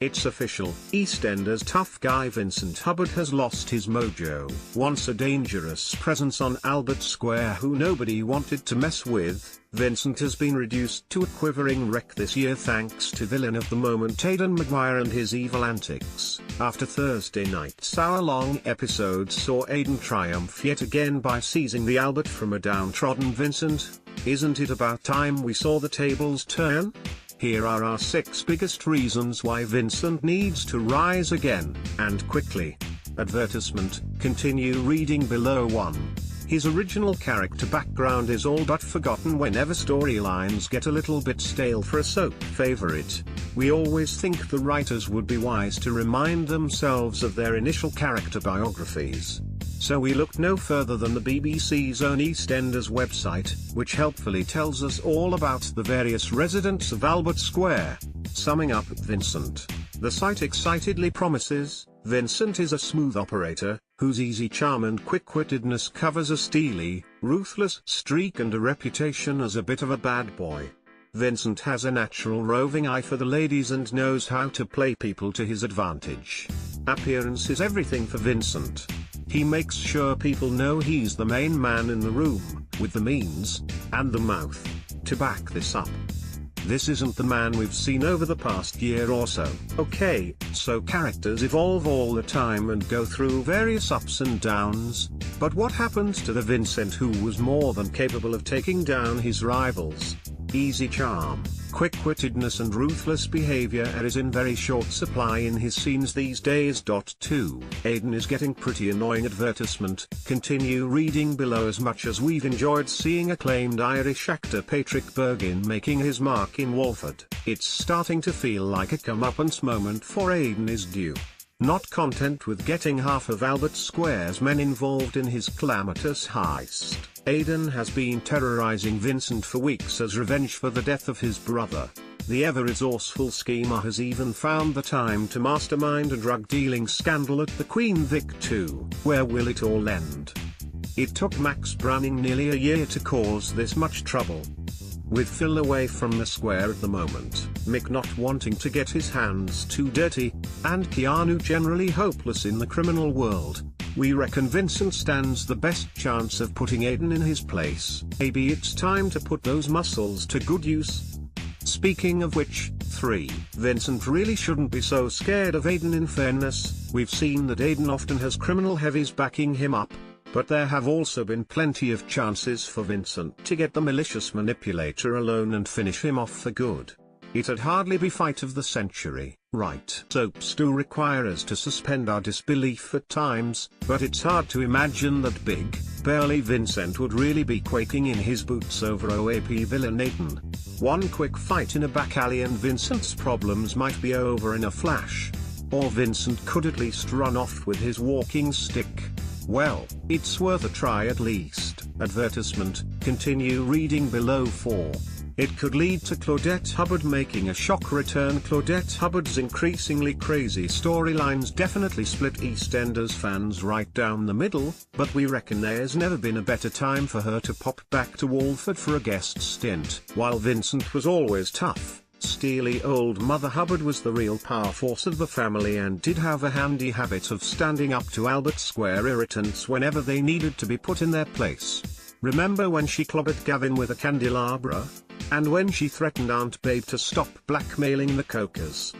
It's official, EastEnders tough guy Vincent Hubbard has lost his mojo. Once a dangerous presence on Albert Square who nobody wanted to mess with, Vincent has been reduced to a quivering wreck this year thanks to villain of the moment Aidan Maguire and his evil antics. After Thursday night's hour-long episode saw Aidan triumph yet again by seizing the Albert from a downtrodden Vincent, isn't it about time we saw the tables turn? Here are our 6 biggest reasons why Vincent needs to rise again, and quickly. Advertisement, continue reading below. 1. His original character background is all but forgotten whenever storylines get a little bit stale for a soap favorite. We always think the writers would be wise to remind themselves of their initial character biographies. So we looked no further than the BBC's own EastEnders website, which helpfully tells us all about the various residents of Albert Square. Summing up Vincent, the site excitedly promises, Vincent is a smooth operator, whose easy charm and quick-wittedness covers a steely, ruthless streak and a reputation as a bit of a bad boy. Vincent has a natural roving eye for the ladies and knows how to play people to his advantage. Appearance is everything for Vincent. He makes sure people know he's the main man in the room, with the means, and the mouth, to back this up. This isn't the man we've seen over the past year or so. Okay, so characters evolve all the time and go through various ups and downs, but what happens to the Vincent who was more than capable of taking down his rivals? Easy charm, quick-wittedness and ruthless behavior is in very short supply in his scenes these days. 2. Aidan is getting pretty annoying. Advertisement, continue reading below. As much as we've enjoyed seeing acclaimed Irish actor Patrick Bergin making his mark in Walford, it's starting to feel like a comeuppance moment for Aidan is due. Not content with getting half of Albert Square's men involved in his calamitous heist, Aidan has been terrorizing Vincent for weeks as revenge for the death of his brother. The ever-resourceful schemer has even found the time to mastermind a drug-dealing scandal at the Queen Vic 2. Where will it all end? It took Max Browning nearly a year to cause this much trouble. With Phil away from the square at the moment, Mick not wanting to get his hands too dirty, and Keanu generally hopeless in the criminal world, we reckon Vincent stands the best chance of putting Aidan in his place. Maybe it's time to put those muscles to good use. Speaking of which, 3. Vincent really shouldn't be so scared of Aidan. In fairness, we've seen that Aidan often has criminal heavies backing him up, but there have also been plenty of chances for Vincent to get the malicious manipulator alone and finish him off for good. It'd hardly be fight of the century, right? Soaps do require us to suspend our disbelief at times, but it's hard to imagine that big, burly Vincent would really be quaking in his boots over OAP villain Aidan. One quick fight in a back alley and Vincent's problems might be over in a flash. Or Vincent could at least run off with his walking stick. Well, it's worth a try at least. Advertisement, continue reading below. 4. It could lead to Claudette Hubbard making a shock return. Claudette Hubbard's increasingly crazy storylines definitely split EastEnders fans right down the middle, but we reckon there's never been a better time for her to pop back to Walford for a guest stint. While Vincent was always tough, steely old Mother Hubbard was the real power force of the family and did have a handy habit of standing up to Albert Square irritants whenever they needed to be put in their place. Remember when she clobbered Gavin with a candelabra? And when she threatened Aunt Babe to stop blackmailing the Cokers?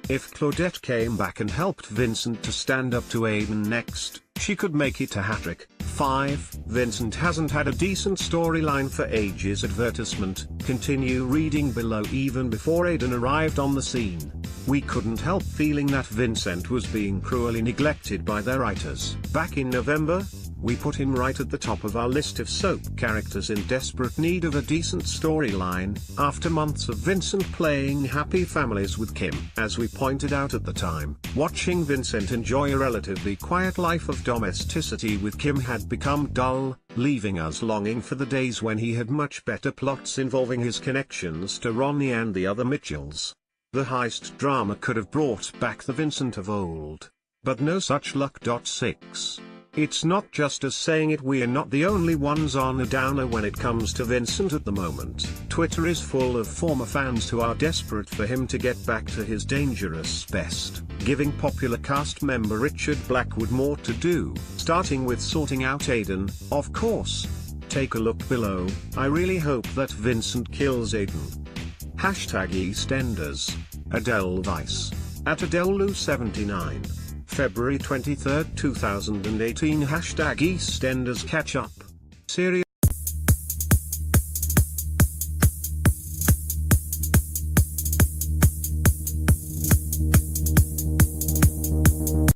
If Claudette came back and helped Vincent to stand up to Aidan next, she could make it a hat-trick. 5. Vincent hasn't had a decent storyline for ages. Advertisement, continue reading below. Even before Aidan arrived on the scene, we couldn't help feeling that Vincent was being cruelly neglected by their writers. Back in November, we put him right at the top of our list of soap characters in desperate need of a decent storyline, after months of Vincent playing happy families with Kim. As we pointed out at the time, watching Vincent enjoy a relatively quiet life of domesticity with Kim had become dull, leaving us longing for the days when he had much better plots involving his connections to Ronnie and the other Mitchells. The heist drama could have brought back the Vincent of old. But no such luck. 6. It's not just us saying it, we're not the only ones on a downer when it comes to Vincent at the moment. Twitter is full of former fans who are desperate for him to get back to his dangerous best, giving popular cast member Richard Blackwood more to do, starting with sorting out Aiden, of course. Take a look below. I really hope that Vincent kills Aiden. Hashtag EastEnders. Adelvice. At Adellu79. February 23, 2018. Hashtag EastEnders catch up. Serious.